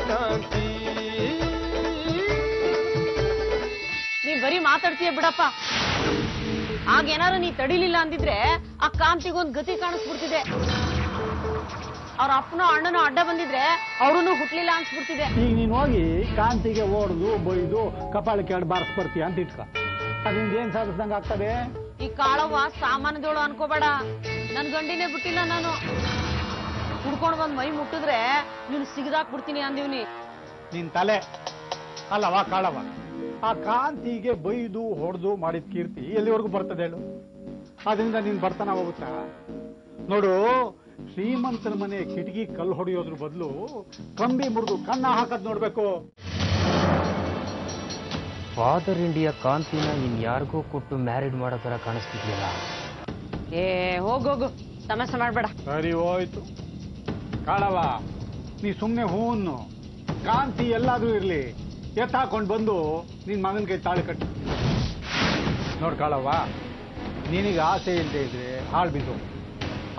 ಕಾಂತಿ. ನೀ ಬರೀ ಮಾತಾಡ್ತೀಯ ಬಿಡಪ್ಪ. ಆಗೇನಾರು ನೀ ತಡಿಲಿಲ್ಲ ಅಂದಿದ್ರೆ ಆ ಕಾಂತಿಗೊಂದ್ ಗತಿ ಕಾಣಿಸ್ಬಿಡ್ತಿದೆ. ಅವ್ರ ಅಪ್ಪನೋ ಅಣ್ಣನೋ ಅಡ್ಡ ಬಂದಿದ್ರೆ ಅವ್ರೂ ಹುಟ್ಲಿಲ್ಲ ಅನ್ಸ್ಬಿಡ್ತಿದೆ. ಈಗ ನೀನ್ ಹೋಗಿ ಕಾಂತಿಗೆ ಓಡ್ದು ಬೈದು ಕಪಾಳಕ್ಕೆ ಎರಡು ಬಾರಿಸ್ಬರ್ತೀಯ ಅಂತ ಇಟ್ಕ, ಅದ್ರಿಂದ ಏನ್ ಸಾಧಿಸ್ದಂಗ ಆಗ್ತದೆ? ಈ ಕಾಳವ್ವ ಸಾಮಾನ್ಯದೋಳು ಅನ್ಕೋಬೇಡ. ನನ್ ಗಂಡಿನೇ ಬಿಟ್ಟಿಲ್ಲ ನಾನು. ಹುಡ್ಕೊಂಡ್ ಬಂದ್ ಮೈ ಮುಟ್ಟಿದ್ರೆ ನೀನು ಸಿಗದಾಕ್ಬಿಡ್ತೀನಿ ಅಂದಿವ್ನಿ. ನಿನ್ ತಲೆ ಅಲ್ಲವಾ ಕಾಳವ, ಆ ಕಾಂತಿಗೆ ಬೈದು ಹೊಡೆದು ಮಾಡಿದ ಕೀರ್ತಿ ಎಲ್ಲಿವರೆಗೂ ಬರ್ತದೆ ಹೇಳು? ಅದರಿಂದ ನೀನ್ ಬರ್ತಾನ ಹೋಗುತ್ತಾ? ನೋಡು, ಶ್ರೀಮಂತರ ಮನೆ ಕಿಟಕಿ ಕಲ್ಲು ಹೊಡೆಯೋದ್ರ ಬದಲು ಕಂಬಿ ಮುರಿದು ಕನ್ನ ಹಾಕದ್ ನೋಡ್ಬೇಕು. ಫಾದರ್ ಇಂಡಿಯಾ ಕಾಂತಿನ ಇನ್ಯಾರಿಗೂ ಕೊಟ್ಟು ಮ್ಯಾರಿಡ್ ಮಾಡೋ ತರ ಕಾಣಿಸ್ತಿದ್ಯಲ್ಲ. ಏ ಹೋಗೋಗು, ಸಮಸ್ಯೆ ಮಾಡ್ಬೇಡ. ಸರಿ ಹೋಯ್ತು ಕಾಳವ, ನೀ ಸುಮ್ನೆ ಹೂವನ್ನು ಕಾಂತಿ ಎಲ್ಲಾದ್ರೂ ಇರ್ಲಿ ಎತ್ತಾಕೊಂಡು ಬಂದು ನಿನ್ ಮಗನ ಕೈ ತಾಳಿ ಕಟ್ಟಿ. ನೋಡ್ ಕಾಳವ್ವ, ನಿನಗೆ ಆಸೆ ಇಲ್ಲದೆ ಇದ್ರೆ ಹಾಳು ಬಿದ್ದು,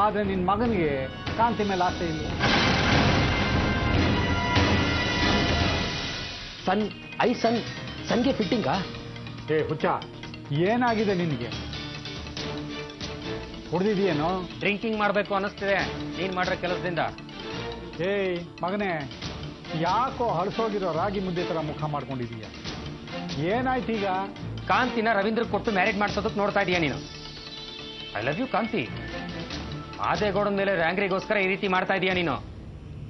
ಆದ್ರೆ ನಿನ್ ಮಗನಿಗೆ ಕಾಂತಿ ಮೇಲೆ ಆಸೆ ಇಲ್ಲ. ಸನ್ಗೆ ಫಿಟ್ಟಿಂಗಾ? ಏ ಹುಚ್ಚ, ಏನಾಗಿದೆ ನಿನ್ಗೆ? ಹೊಡೆದಿದೆಯೇನೋ? ಡ್ರಿಂಕಿಂಗ್ ಮಾಡ್ಬೇಕು ಅನ್ನಿಸ್ತಿದೆ ನೀನ್ ಮಾಡ್ರ ಕೆಲಸದಿಂದ. ಏಯ್ ಮಗನೇ, ಯಾಕೋ ಹಳಸೋಗಿರೋ ರಾಗಿ ಮುದ್ದೆ ತರ ಮುಖ ಮಾಡ್ಕೊಂಡಿದೀಯ? ಏನಾಯ್ತು ಈಗ? ಕಾಂತಿನ ರವೀಂದ್ರ ಕೊಟ್ಟು ಮ್ಯಾರೇಜ್ ಮಾಡ್ಸೋದಕ್ಕೆ ನೋಡ್ತಾ ಇದೀಯ ನೀನು. ಐ ಲವ್ ಯು ಕಾಂತಿ. ಆದೇಗೌಡನ ಮೇಲೆ ರ್ಯಾಂಗ್ರಿಗೋಸ್ಕರ ಈ ರೀತಿ ಮಾಡ್ತಾ ಇದೀಯ ನೀನು.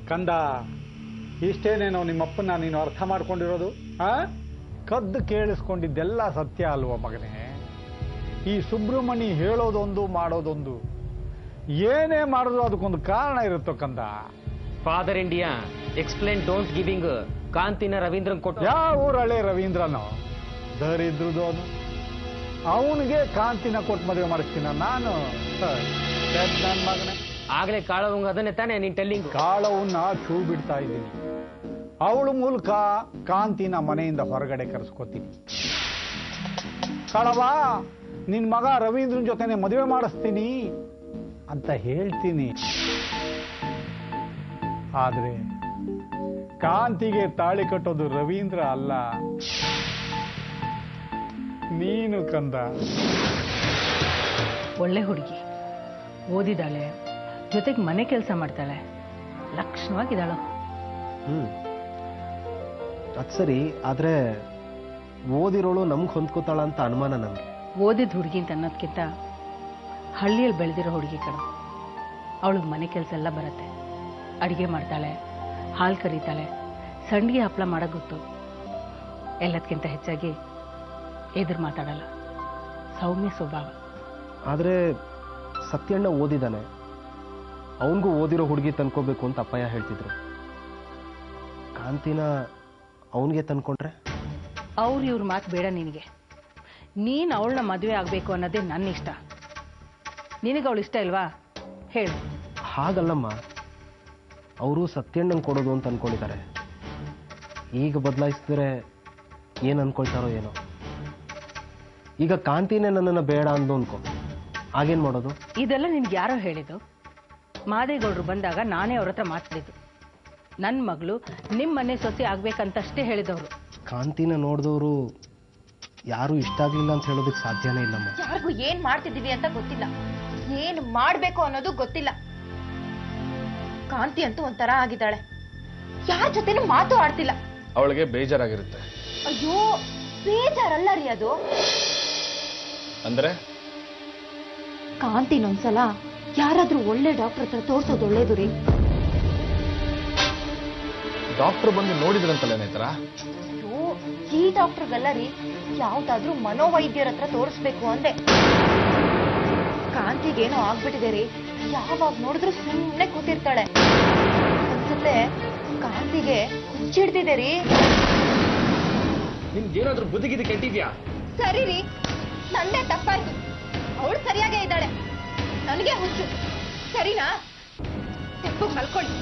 ಕಂದ, ಇಷ್ಟೇನೇನೋ ನಿಮ್ಮಪ್ಪನ ನೀನು ಅರ್ಥ ಮಾಡ್ಕೊಂಡಿರೋದು? ಕದ್ದು ಕೇಳಿಸ್ಕೊಂಡಿದ್ದೆಲ್ಲ ಸತ್ಯ ಅಲ್ವ ಮಗನೇ? ಈ ಸುಬ್ರಹ್ಮಣಿ ಹೇಳೋದೊಂದು ಮಾಡೋದೊಂದು. ಏನೇ ಮಾಡೋದು ಅದಕ್ಕೊಂದು ಕಾರಣ ಇರುತ್ತೋ ಕಂದ. Father India explain don't giving ಕಾಂತಿನ ರವೀಂದ್ರನ್ ಕೊಟ್ಟು. ಯಾವ ಊರಳೆ ರವೀಂದ್ರನೋ ದರಿದ್ರದು ಅವನು. ಅವನಿಗೆ ಕಾಂತಿನ ಕೊಟ್ಟು ಮದುವೆ ಮಾಡಿಸ್ತೀನ ನಾನು? ನನ್ನ ಮಗನೇ, ಆಗ್ಲೇ ಕಾಳವಂಗ ಅದನ್ನೇ ತಾನೇ ನೀನ್ ಟೆಲ್ಲಿಂಗ್. ಕಾಳವನ್ನ ಚೂ ಬಿಡ್ತಾ ಇದ್ದೀನಿ. ಅವಳ ಮೂಲಕ ಕಾಂತಿನ ಮನೆಯಿಂದ ಹೊರಗಡೆ ಕರೆಸ್ಕೊತೀನಿ. ಕಾಳವ, ನಿನ್ ಮಗ ರವೀಂದ್ರನ್ ಜೊತೆನೆ ಮದುವೆ ಮಾಡಿಸ್ತೀನಿ ಅಂತ ಹೇಳ್ತೀನಿ. ಆದ್ರೆ ಕಾಂತಿಗೆ ತಾಳಿ ಕಟ್ಟೋದು ರವೀಂದ್ರ ಅಲ್ಲ, ನೀನು ಕಂದ. ಒಳ್ಳೆ ಹುಡುಗಿ, ಓದಿದಾಳೆ, ಜೊತೆಗೆ ಮನೆ ಕೆಲಸ ಮಾಡ್ತಾಳೆ, ಲಕ್ಷಣವಾಗಿದ್ದಾಳು. ಅದ್ ಸರಿ, ಆದ್ರೆ ಓದಿರೋಳು ನಮ್ಗೆ ಹೊಂದ್ಕೋತಾಳ ಅಂತ ಅನುಮಾನ ನಮ್ಗೆ. ಓದಿದ ಹುಡುಗಿ ಅಂತ ಅನ್ನೋದ್ಕಿಂತ ಹಳ್ಳಿಯಲ್ಲಿ ಬೆಳೆದಿರೋ ಹುಡುಗಿ ಕಣೋ. ಅವಳಿಗೆ ಮನೆ ಕೆಲಸ ಎಲ್ಲ ಬರುತ್ತೆ. ಅಡಿಗೆ ಮಾಡ್ತಾಳೆ, ಹಾಲು ಕರೀತಾಳೆ, ಸಂಡಿಗೆ ಹಪ್ಪಳ ಮಾಡೋಕೆ ಗೊತ್ತು. ಎಲ್ಲದಕ್ಕಿಂತ ಹೆಚ್ಚಾಗಿ ಎದುರು ಮಾತಾಡಲ್ಲ, ಸೌಮ್ಯ ಸ್ವಭಾವ. ಆದ್ರೆ ಸತ್ಯಣ್ಣ ಓದಿದಾನೆ, ಅವನಿಗೂ ಓದಿರೋ ಹುಡುಗಿ ತಂದ್ಕೋಬೇಕು ಅಂತ ಅಪ್ಪಯ್ಯ ಹೇಳ್ತಿದ್ರು. ಕಾಂತಿನ ಅವನಿಗೆ ತಂದ್ಕೊಂಡ್ರೆ? ಅವ್ರು ಇವ್ರ ಮಾತು ಬೇಡ ನಿನಗೆ. ನೀನು ಅವಳನ್ನ ಮದುವೆ ಆಗಬೇಕು ಅನ್ನೋದೇ ನನ್ನ ಇಷ್ಟ. ನಿನಗೆ ಅವಳು ಇಷ್ಟ ಇಲ್ವಾ ಹೇಳು. ಹಾಗಲ್ಲಮ್ಮ, ಅವರು ಸತ್ಯಣ್ಣಂಗೆ ಕೊಡೋದು ಅಂತ ಅನ್ಕೊಂಡಿದ್ದಾರೆ. ಈಗ ಬದಲಾಯಿಸಿದ್ರೆ ಏನು ಅನ್ಕೊಳ್ತಾರೋ ಏನೋ. ಈಗ ಕಾಂತಿನೇ ನನ್ನನ್ನು ಬೇಡ ಅಂದು ಅನ್ಕೋ, ಆಗೇನು ಮಾಡೋದು? ಇದೆಲ್ಲ ನಿನ್ಗೆ ಯಾರೋ ಹೇಳಿದ್ದು? ಮಾದೇಗೌಡರು ಬಂದಾಗ ನಾನೇ ಅವ್ರ ಹತ್ರ ಮಾತಾಡಿದ್ದು. ನನ್ನ ಮಗಳು ನಿಮ್ಮ ಮನೆ ಸೊಸೆ ಆಗ್ಬೇಕಂತಷ್ಟೇ ಹೇಳಿದವರು. ಕಾಂತಿನ ನೋಡಿದವರು ಯಾರು ಇಷ್ಟ ಆಗ್ಲಿಲ್ಲ ಅಂತ ಹೇಳೋದಕ್ಕೆ ಸಾಧ್ಯನೇ ಇಲ್ಲಮ್ಮ. ಯಾರಿಗೂ ಏನ್ ಮಾಡ್ತಿದೀವಿ ಅಂತ ಗೊತ್ತಿಲ್ಲ, ಏನ್ ಮಾಡ್ಬೇಕು ಅನ್ನೋದು ಗೊತ್ತಿಲ್ಲ. ಕಾಂತಿ ಅಂತೂ ಒಂಥರ ಆಗಿದ್ದಾಳೆ, ಯಾರ ಜೊತೆನೂ ಮಾತು ಆಡ್ತಿಲ್ಲ. ಅವಳಿಗೆ ಬೇಜಾರಾಗಿರುತ್ತೆ. ಅಯ್ಯೋ, ಬೇಜಾರಲ್ಲ ರೀ ಅದು. ಅಂದ್ರೆ ಕಾಂತಿನೊಂದ್ಸಲ ಯಾರಾದ್ರೂ ಒಳ್ಳೆ ಡಾಕ್ಟರ್ ಹತ್ರ ತೋರ್ಸೋದು ಒಳ್ಳೇದು ರೀ. ಡಾಕ್ಟರ್ ಬಂದು ನೋಡಿದ್ರಂತಲ್ಲ ನೇತ್ರ? ಅಯ್ಯೋ, ಈ ಡಾಕ್ಟರ್ಗಲ್ಲ ರೀ, ಯಾವ್ದಾದ್ರೂ ಮನೋವೈದ್ಯರ ಹತ್ರ ತೋರಿಸ್ಬೇಕು ಅಂದೆ. ಕಾಂತಿಗೇನೋ ಆಗ್ಬಿಟ್ಟಿದೆ ರೀ, ಯಾವಾಗ ನೋಡಿದ್ರು ಸುಮ್ಮನೆ ಕೂತಿರ್ತಾಳೆ. ಅನ್ಸುತ್ತೆ ಕಾಂತಿಗೆ ಹುಚ್ಚಿಡ್ತಿದೆ ರೀ. ನಿಮ್ಗೇನಾದ್ರೂ ಬುದ್ಧಿಗಿದ್ದು ಕೆಟ್ಟಿದ್ಯಾ? ಸರಿ ರೀ, ನಂದೇ ತಪ್ಪಾಯ್ತು. ಅವಳು ಸರಿಯಾಗೇ ಇದ್ದಾಳೆ, ನನಗೆ ಹುಚ್ಚು. ಸರಿನಾ? ತೆಪ್ಪು ಮಲ್ಕೊಳ್ಳಿ.